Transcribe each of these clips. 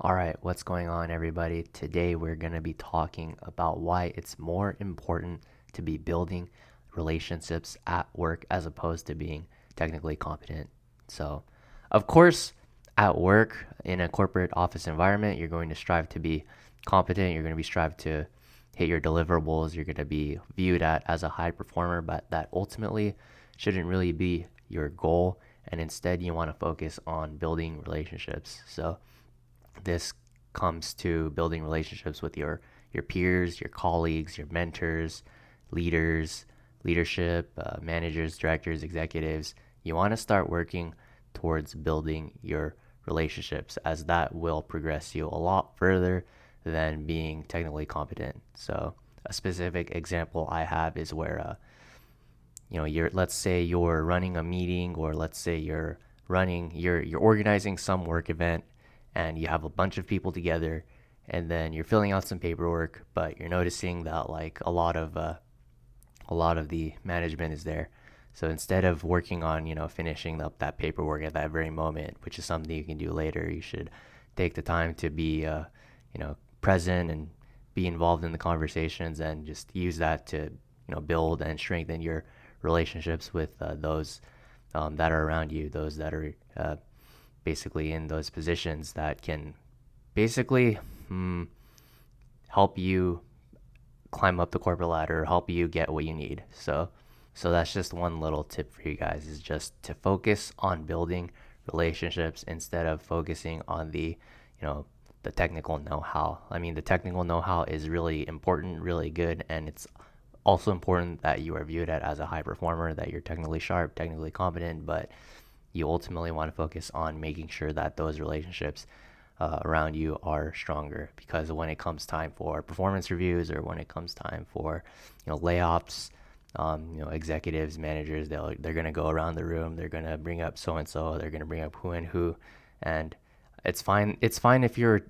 All right, what's going on, everybody? Today we're going to be talking about why it's more important to be building relationships at work as opposed to being technically competent. So, of course, at work in a corporate office environment, you're going to strive to be competent, you're going to be strive to hit your deliverables, you're going to be viewed at as a high performer, but that ultimately shouldn't really be your goal, and instead you want to focus on building relationships. So, this comes to building relationships with your peers, your colleagues, your mentors, leaders, leadership, managers, directors, executives. You want to start working towards building your relationships, as that will progress you a lot further than being technically competent. So a specific example I have is where you're, let's say you're running a meeting, or let's say you're organizing some work event, and you have a bunch of people together, and then you're filling out some paperwork, but you're noticing that like a lot of the management is there. So instead of working on, finishing up that paperwork at that very moment, which is something you can do later, you should take the time to be present and be involved in the conversations, and just use that to build and strengthen your relationships with those that are around you, those that are basically in those positions that can basically help you climb up the corporate ladder, help you get what you need. So that's just one little tip for you guys, is just to focus on building relationships instead of focusing on you know, the technical know-how. I mean, the technical know-how is really important, really good, and it's also important that you are viewed at as a high performer, that you're technically sharp, technically competent, but you ultimately want to focus on making sure that those relationships around you are stronger, because when it comes time for performance reviews, or when it comes time for layoffs, executives, managers, they're going to go around the room, they're going to bring up so and so, they're going to bring up who and who. And it's fine if you're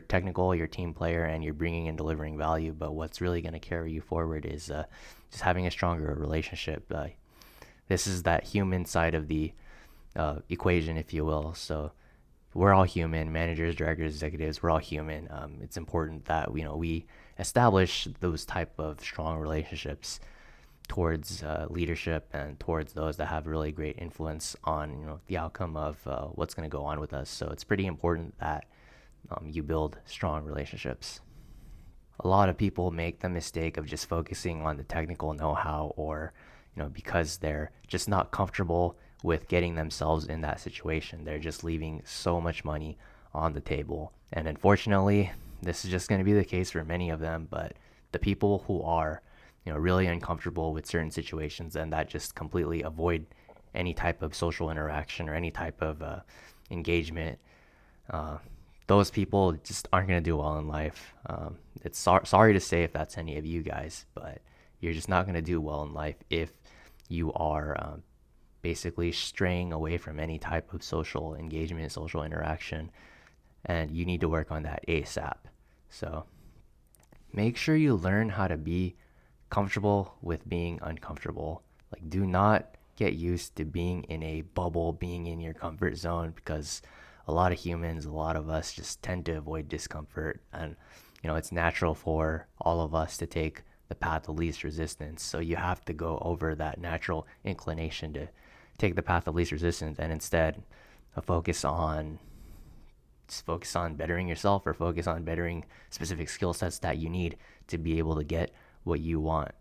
technical, you're a team player, and you're bringing and delivering value, but what's really going to carry you forward is just having a stronger relationship. This is that human side of the equation, if you will. So we're all human, managers, directors, executives, we're all human. It's important that we establish those type of strong relationships towards leadership, and towards those that have really great influence on the outcome of what's going to go on with us. So it's pretty important that you build strong relationships. A lot of people make the mistake of just focusing on the technical know-how, or because they're just not comfortable with getting themselves in that situation, they're just leaving so much money on the table. And unfortunately, this is just going to be the case for many of them. But the people who are really uncomfortable with certain situations, and that just completely avoid any type of social interaction or any type of engagement, uh, those people just aren't going to do well in life. It's sorry to say if that's any of you guys, but you're just not going to do well in life if you are basically straying away from any type of social engagement, social interaction, and you need to work on that ASAP. So make sure you learn how to be comfortable with being uncomfortable. Like, do not get used to being in a bubble, being in your comfort zone, because a lot of humans, a lot of us just tend to avoid discomfort. And, it's natural for all of us to take the path of least resistance. So you have to go over that natural inclination to take the path of least resistance, and instead focus on focus on bettering yourself, or focus on bettering specific skill sets that you need to be able to get what you want.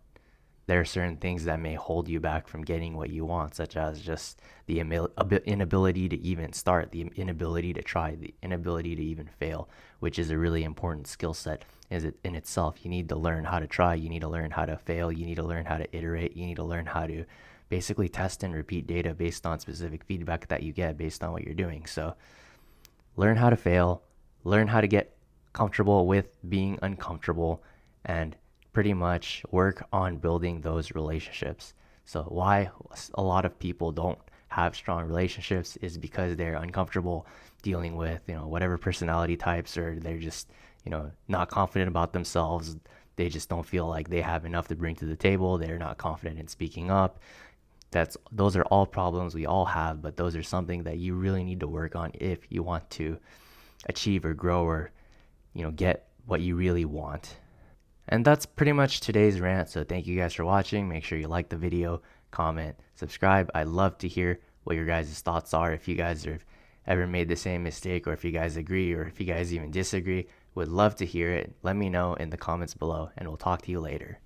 There are certain things that may hold you back from getting what you want, such as just the inability to even start, the inability to try, the inability to even fail, which is a really important skill set in itself. You need to learn how to try, you need to learn how to fail, you need to learn how to iterate, you need to learn how to basically test and repeat data based on specific feedback that you get based on what you're doing. So learn how to fail, learn how to get comfortable with being uncomfortable, and pretty much work on building those relationships. So why a lot of people don't have strong relationships is because they're uncomfortable dealing with, whatever personality types, or they're just, not confident about themselves. They just don't feel like they have enough to bring to the table. They're not confident in speaking up. Those are all problems we all have, but those are something that you really need to work on if you want to achieve or grow or, get what you really want. And that's pretty much today's rant. So thank you guys for watching. Make sure you like the video, comment, subscribe. I'd love to hear what your guys' thoughts are. If you guys have ever made the same mistake, or if you guys agree, or if you guys even disagree, would love to hear it. Let me know in the comments below, and we'll talk to you later.